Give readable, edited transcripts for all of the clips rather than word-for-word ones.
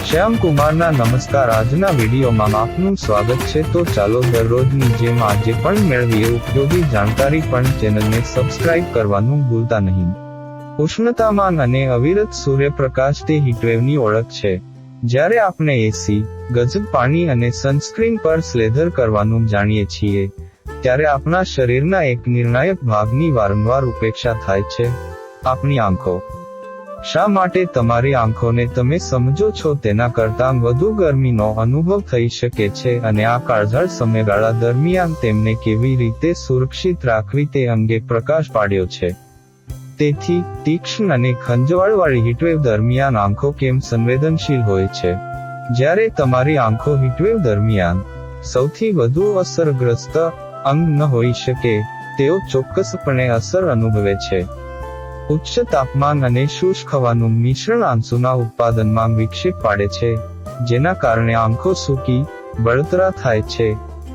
શ્યામ કુમારના નમસ્કાર. આજના વિડીયોમાં આપનું સ્વાગત છે. તો ચાલો દરરોજની જેમ આજે પણ મેળવીએ ઉપયોગી જાણકારી, પણ ચેનલને સબસ્ક્રાઇબ કરવાનું ભૂલતા નહીં. ઉષ્ણતામાન અને અવિરત સૂર્યપ્રકાશ તે હીટવેવની ઓળખ છે. જ્યારે આપણે એસી, ગજબ પાણી અને સનસ્ક્રીન પર સ્લેધર કરવાનું જાણીએ છીએ, ત્યારે આપણા શરીરના એક નિર્ણાયક ભાગની વારંવાર ઉપેક્ષા થાય છે, આપણી આંખો. શા માટે તમારી આંખોને તમે સમજો છો તેના કરતાં વધુ ગરમીનો અનુભવ થઈ શકે છે, અને આ કાળઝાળ સમયગાળા દરમિયાન તેમને કેવી રીતે સુરક્ષિત રાખવી તે અંગે પ્રકાશ પાડ્યો છે. તેથી તીક્ષ્ણ અને ખંજવાળવાળી હીટવેવ દરમિયાન આંખો કેમ સંવેદનશીલ હોય છે? જ્યારે તમારી આંખો હીટવેવ દરમિયાન સૌથી વધુ અસરગ્રસ્ત અંગ ન હોઈ શકે, તેઓ ચોક્કસપણે અસર અનુભવે છે. ઉચ્ચ તાપમાન અને શુષ્ક હવાનું મિશ્રણ આંસુના ઉત્પાદનમાં વિક્ષેપ પાડે છે, જેના કારણે આંખો સૂકી, બળતરા થાય છે.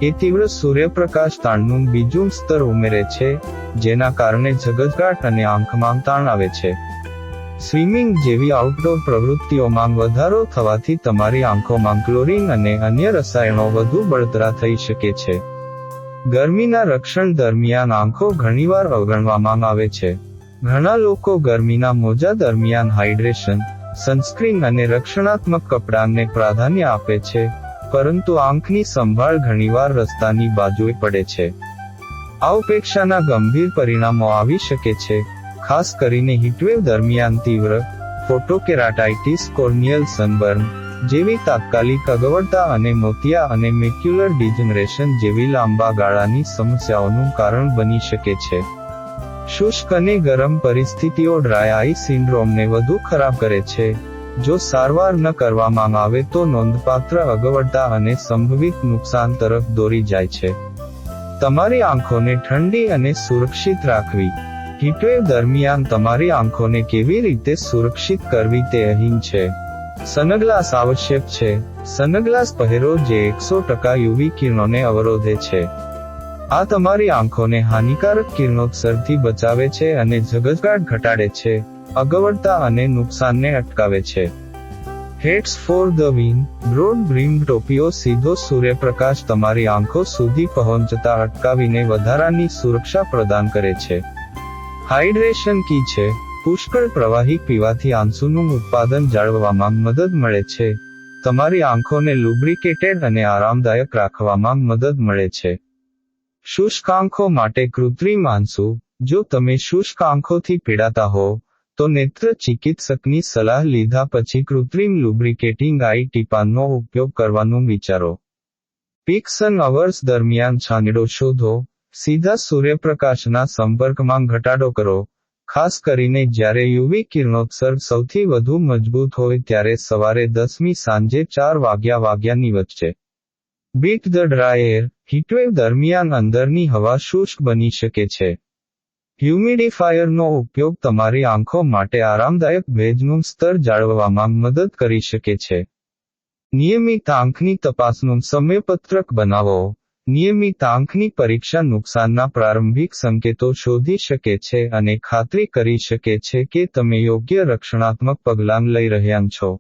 એ તીવ્ર સૂર્યપ્રકાશ તાણનું બીજું સ્તર ઉમેરે છે, જેના કારણે ઝગઝગાટ અને આંખમાં તાણ આવે છે. સ્વિમિંગ જેવી આઉટડોર પ્રવૃત્તિઓમાં વધારો થવાથી તમારી આંખોમાં ક્લોરીન અને અન્ય રસાયણો વધુ બળતરા થઈ શકે છે. ગરમીના રક્ષણ દરમિયાન આંખો ઘણીવાર અવગણવામાં આવે છે. ઘણા લોકો ગરમીના મોજા દરમિયાન હાઇડ્રેશન, સનસ્ક્રીન અને રક્ષણાત્મક કપડાંને પ્રાધાન્ય આપે છે, પરંતુ આંખની સંભાળ ઘણીવાર રસ્તાની બાજુએ પડે છે. આ ઉપેક્ષાના ગંભીર પરિણામો આવી શકે છે, ખાસ કરીને હીટવેવ દરમિયાન તીવ્ર ફોટોકેરાટાઇટિસ, કોર્નિયલ સનબર્ન જેવી તાત્કાલિક અગવડતા અને મોતિયા અને મેક્યુલર ડિજનરેશન જેવી લાંબા ગાળાની સમસ્યાઓનું કારણ બની શકે છે. શુષ્ક અને ગરમ પરિસ્થિતિઓ ડ્રાય આઈ સિન્ડ્રોમને વધુ ખરાબ કરે છે. જો સારવાર ન કરવામાં આવે તો નોંધપાત્ર અગવડતા અને સંભવિત નુકસાન તરફ દોરી જાય છે. તમારી આંખોને ઠંડી અને સુરક્ષિત રાખવી. હીટવેવ દરમિયાન તમારી આંખોને કેવી રીતે સુરક્ષિત કરવી તે અહીં છે. સનગ્લાસ આવશ્યક છે. સનગ્લાસ પહેરો જે 100% યુવી કિરણોને અવરોધે છે. આ તમારી આંખોને હાનિકારક કિરણોત્સર્ગથી બચાવે છે અને ઝગઝગાટ ઘટાડે છે, અગવડતા અને નુકસાનને અટકાવે છે. Hats for the win. Broad brimmed ટોપીઓ સીધો સૂર્યપ્રકાશ તમારી આંખો સુધી પહોંચતા અટકાવીને વધારાની સુરક્ષા પ્રદાન કરે છે. હાઇડ્રેશન કી છે. પુષ્કળ પ્રવાહી પીવાથી આંસુનું ઉત્પાદન જાળવવામાં મદદ મળે છે. તમારી આંખોને લુબ્રિકેટેડ અને આરામદાયક રાખવામાં મદદ મળે છે. શુષ્ક આંખો માટે કૃત્રિમ આંસુ. જો તમે શુષ્ક આંખોથી પીડાતા હો, તો નેત્ર ચિકિત્સકની સલાહ લીધા પછી કૃત્રિમ લુબ્રિકેટિંગ આઈ ટીપાંનો ઉપયોગ કરવાનું વિચારો. પીક સન અવર્સ દરમિયાન છાંયડો શોધો. સીધા સૂર્યપ્રકાશના સંપર્કમાં ઘટાડો કરો, ખાસ કરીને જ્યારે યુવી કિરણોત્સર્ગ સૌથી વધુ મજબૂત હોય, ત્યારે સવારે 10મી સાંજે 4 વાગ્યાની વચ્ચે. Bit the dry air. Heatwave દરમિયાન અંદરની હવા શુષ્ક બની શકે છે. હ્યુમિડિફાયરનો ઉપયોગ તમારી આંખો માટે આરામદાયક ભેજનું સ્તર જાળવવામાં મદદ કરી શકે છે. નિયમિત આંખની તપાસનું સમયપત્રક બનાવો. નિયમિત આંખની પરીક્ષા નુકસાનના પ્રારંભિક સંકેતો શોધી શકે છે અને ખાતરી કરી શકે છે કે તમે યોગ્ય રક્ષણાત્મક પગલાં લઈ રહ્યા છો.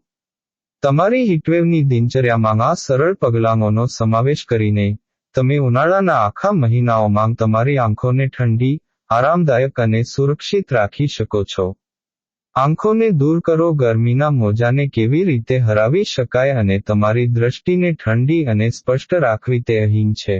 તમારી હીટવેવની દિનચર્યામાં આ સરળ પગલાંઓનો સમાવેશ કરીને, તમે ઉનાળાના આખા મહિનાઓમાં તમારી આંખોને ઠંડી, આરામદાયક અને સુરક્ષિત રાખી શકો છો. આંખોને દૂર કરો. ગરમીના મોજાને કેવી રીતે હરાવી શકાય અને તમારી દ્રષ્ટિને ઠંડી અને સ્પષ્ટ રાખવી તે અહીં છે.